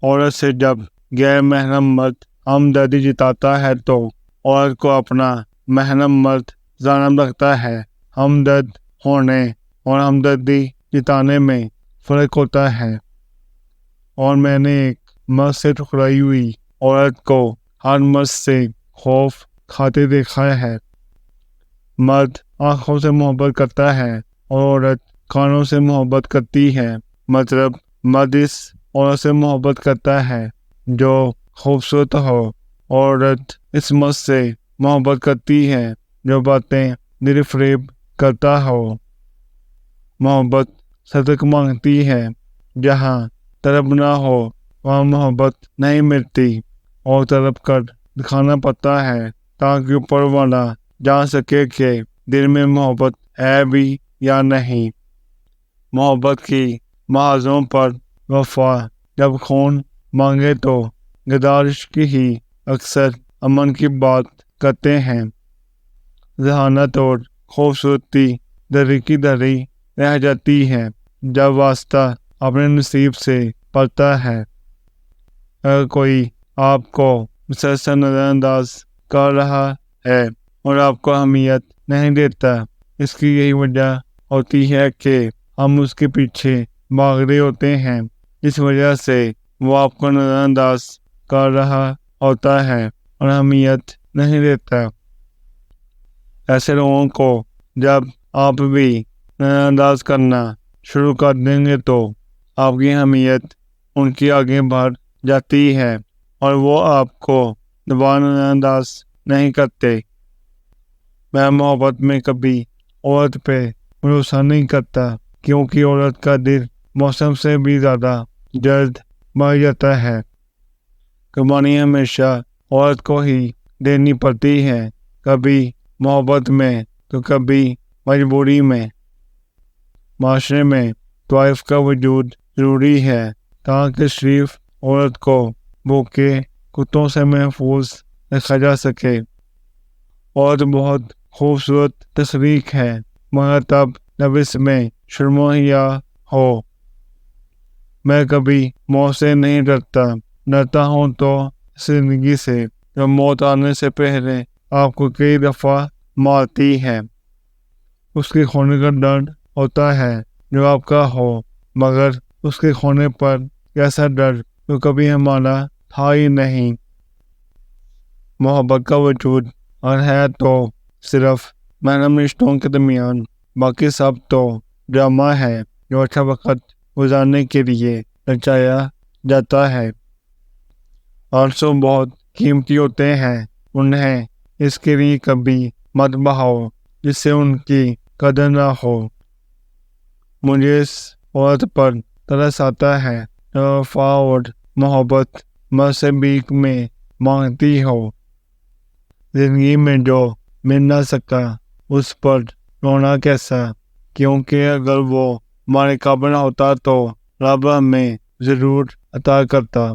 عورت سے جب غیر محرم مرد ہمدردی جتاتا ہے تو عورت کو اپنا محرم مرد جانب رکھتا ہے۔ ہمدرد ہونے اور ہمدردی جتانے میں فرق ہوتا ہے، اور میں نے ایک مرد سے ٹھکرائی ہوئی عورت کو ہر مرد سے خوف کھاتے دیکھا ہے۔ مرد آنکھوں سے محبت کرتا ہے اور عورت کانوں سے محبت کرتی ہے۔ مطلب مرد اس عورت سے محبت کرتا ہے جو خوبصورت ہو، عورت اس مرد سے محبت کرتی ہے جو باتیں دل فریب کرتا ہو۔ محبت صدق مانگتی ہے، جہاں طلب نہ ہو وہاں محبت نہیں ملتی، اور طلب کر دکھانا پڑتا ہے تاکہ اوپر والا جان سکے کہ دل میں محبت ہے بھی یا نہیں۔ محبت کی محاذوں پر وفا جب خون مانگے تو غدار عشق ہی اکثر امن کی بات کرتے ہیں۔ ذہانت اور خوبصورتی دری کی دری رہ جاتی ہے جب واسطہ اپنے نصیب سے پڑتا ہے۔ اگر کوئی آپ کو مسلسل نظر انداز کر رہا ہے اور آپ کو اہمیت نہیں دیتا، اس کی یہی وجہ ہوتی ہے کہ ہم اس کے پیچھے بھاگ رہے ہوتے ہیں۔ اس وجہ سے وہ آپ کو نظر انداز کر رہا ہوتا ہے اور اہمیت نہیں دیتا۔ ایسے لوگوں کو جب آپ بھی نظر انداز کرنا شروع کر دیں گے تو آپ کی اہمیت ان کی آگے بڑھ جاتی ہے اور وہ آپ کو دوبارہ نظر انداز نہیں کرتے۔ میں محبت میں کبھی عورت پہ بھروسہ نہیں کرتا، کیونکہ عورت کا دل موسم سے بھی زیادہ جلد بڑھ جاتا ہے۔ قربانی ہمیشہ عورت کو ہی دینی پڑتی ہے، کبھی محبت میں تو کبھی مجبوری میں۔ معاشرے میں طوائف کا وجود ضروری ہے تاکہ شریف عورت کو بھوکے کتوں سے محفوظ رکھا جا سکے۔ عورت بہت خوبصورت تخلیق ہے، مگر تب جب اس میں شرم و حیا ہو۔ میں کبھی موت سے نہیں ڈرتا ہوں تو زندگی سے، جو موت آنے سے پہلے آپ کو کئی دفعہ مارتی ہے۔ اس کے کھونے کا ڈر ہوتا ہے جو آپ کا ہو، مگر اس کے کھونے پر کیسا ڈر جو کبھی ہمارا تھا ہی نہیں۔ محبت کا وجود اور ہے تو صرف محرم رشتوں کے درمیان، باقی سب تو ڈرامہ ہے جو اچھا وقت گزارنے کے لیے رچایا جاتا ہے۔ عرصوں بہت قیمتی ہوتے ہیں، انہیں اس کے لیے کبھی مت بہاؤ جس سے ان کی قدر نہ ہو۔ مجھے اس عورت پر ترس آتا ہے جو وفا اور محبت مرد سے بھیک میں مانگتی ہو۔ زندگی میں جو مل نہ سکا اس پر رونا کیسا، کیونکہ اگر وہ ہمارے قابل ہوتا تو رب ہمیں ضرور عطا کرتا۔